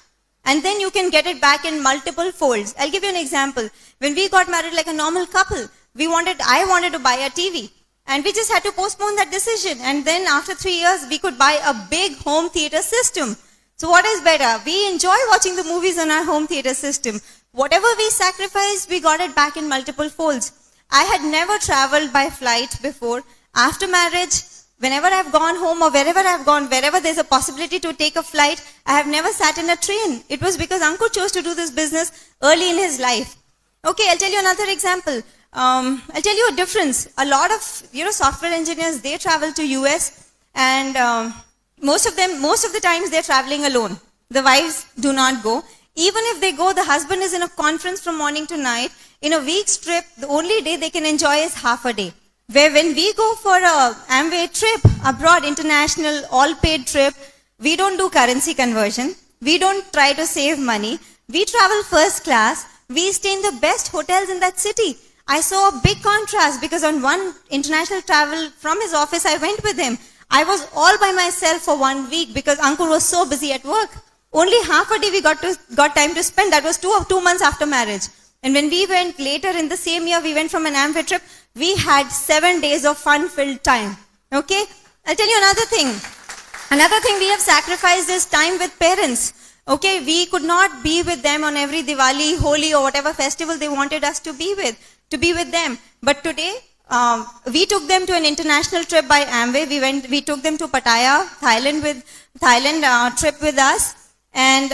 And then you can get it back in multiple folds. I'll give you an example. When we got married like a normal couple, I wanted to buy a TV. And we just had to postpone that decision. And then after 3 years, we could buy a big home theater system. So what is better? We enjoy watching the movies on our home theater system. Whatever we sacrificed, we got it back in multiple folds. I had never traveled by flight before. After marriage, whenever I've gone home or wherever I've gone, wherever there's a possibility to take a flight, I have never sat in a train. It was because Ankur chose to do this business early in his life. Okay, I'll tell you another example. I'll tell you a difference. A lot of software engineers, they travel to US, and most of the times they're traveling alone. The wives do not go. Even if they go, the husband is in a conference from morning to night. In a week's trip, the only day they can enjoy is half a day. Where when we go for a Amway trip, abroad, international, all-paid trip, we don't do currency conversion. We don't try to save money. We travel first class. We stay in the best hotels in that city. I saw a big contrast because on one international travel from his office, I went with him. I was all by myself for 1 week because Ankur was so busy at work. Only half a day we got time to spend. That was 2 months after marriage. And when we went later in the same year, we went from an Amway trip, we had 7 days of fun-filled time. Okay? I'll tell you another thing. Another thing we have sacrificed is time with parents. Okay? We could not be with them on every Diwali, Holi, or whatever festival they wanted us to be with. to be with them. But today, we took them to an international trip by Amway. We took them to Pattaya, Thailand trip with us. And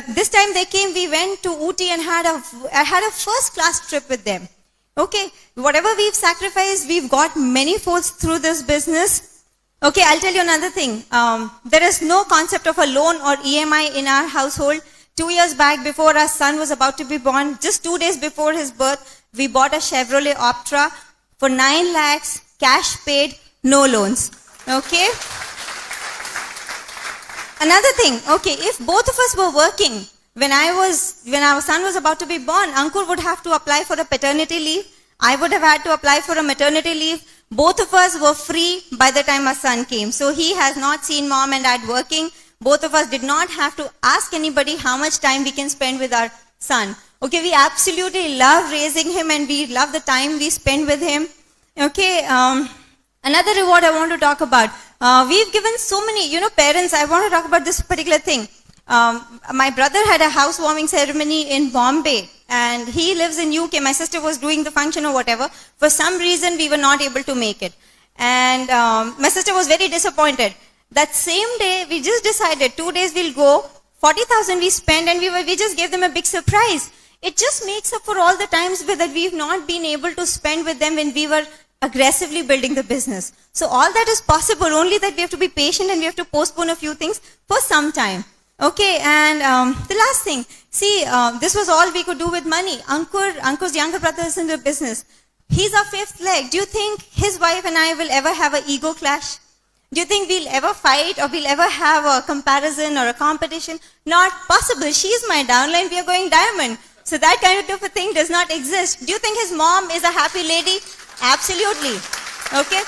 this time they came, we went to Ooty and had a first-class trip with them. Okay, whatever we've sacrificed, we've got many folds through this business. Okay, I'll tell you another thing. There is no concept of a loan or EMI in our household. 2 years back, before our son was about to be born, just 2 days before his birth, we bought a Chevrolet Optra for 9 lakhs, cash paid, no loans. Okay? Another thing, okay, if both of us were working, when our son was about to be born, Ankur would have to apply for a paternity leave. I would have had to apply for a maternity leave. Both of us were free by the time our son came. So he has not seen mom and dad working. Both of us did not have to ask anybody how much time we can spend with our son. Okay, we absolutely love raising him and we love the time we spend with him. Okay, another reward I want to talk about. We've given so many, parents, I want to talk about this particular thing. My brother had a housewarming ceremony in Bombay and he lives in UK. My sister was doing the function or whatever. For some reason, we were not able to make it. And my sister was very disappointed. That same day, we just decided 2 days we'll go, 40,000 we spent and we just gave them a big surprise. It just makes up for all the times that we've not been able to spend with them when we were aggressively building the business. So all that is possible, only that we have to be patient and we have to postpone a few things for some time. Okay, and the last thing, see, this was all we could do with money. Ankur's younger brother is in the business. He's our fifth leg. Do you think his wife and I will ever have an ego clash? Do you think we'll ever fight or we'll ever have a comparison or a competition? Not possible. She's my downline, we are going diamond. So that kind of a thing does not exist. Do you think his mom is a happy lady? Absolutely. Okay?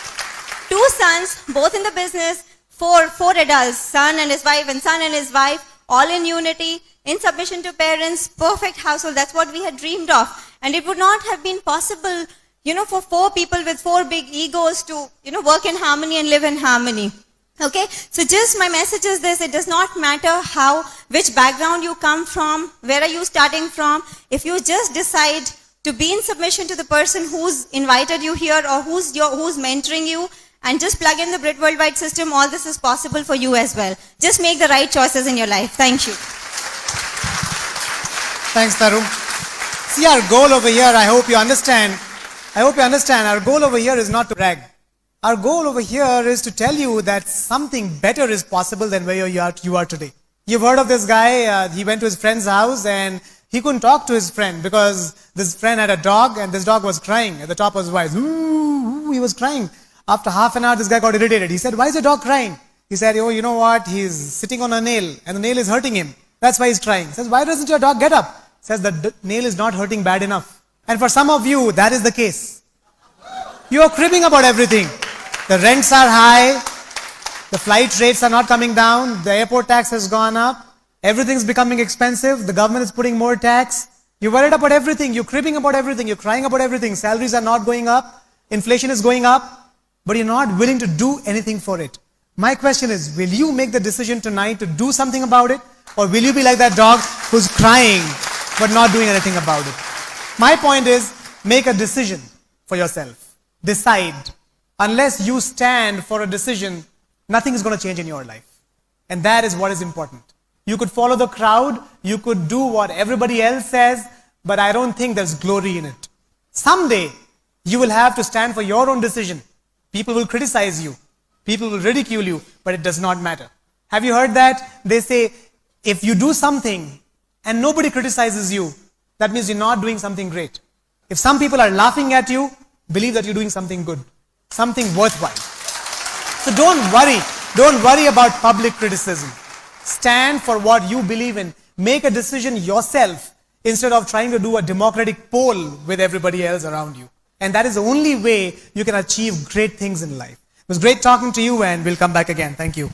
2 sons, both in the business, four adults, son and his wife and son and his wife, all in unity, in submission to parents, perfect household. That's what we had dreamed of. And it would not have been possible, for 4 people with 4 big egos to, work in harmony and live in harmony. Okay? So just my message is this, it does not matter which background you come from, where are you starting from. If you just decide to be in submission to the person who's invited you here or who's mentoring you, and just plug in the Brit Worldwide system, all this is possible for you as well. Just make the right choices in your life. Thank you. Thanks, Taru. See, our goal over here, I hope you understand, our goal over here is not to brag. Our goal over here is to tell you that something better is possible than where you are today. You've heard of this guy, he went to his friend's house and he couldn't talk to his friend because this friend had a dog and this dog was crying at the top of his voice. Ooh, he was crying. After half an hour, this guy got irritated. He said, "Why is your dog crying?" He said, "Oh, you know what? He's sitting on a nail and the nail is hurting him. That's why he's crying." He says, "Why doesn't your dog get up?" He says, "The nail is not hurting bad enough." And for some of you, that is the case. You are cribbing about everything. The rents are high. The flight rates are not coming down. The airport tax has gone up. Everything's becoming expensive. The government is putting more tax. You're worried about everything. You're cribbing about everything. You're crying about everything. Salaries are not going up. Inflation is going up. But you're not willing to do anything for it. My question is, will you make the decision tonight to do something about it? Or will you be like that dog who's crying but not doing anything about it? My point is, make a decision for yourself. Decide. Unless you stand for a decision, nothing is going to change in your life. And that is what is important. You could follow the crowd, you could do what everybody else says, but I don't think there's glory in it. Someday, you will have to stand for your own decision. People will criticize you. People will ridicule you, but it does not matter. Have you heard that? They say, if you do something and nobody criticizes you, that means you're not doing something great. If some people are laughing at you, believe that you're doing something good, something worthwhile. So don't worry about public criticism. Stand for what you believe in. Make a decision yourself instead of trying to do a democratic poll with everybody else around you. And that is the only way you can achieve great things in life. It was great talking to you and we'll come back again. Thank you.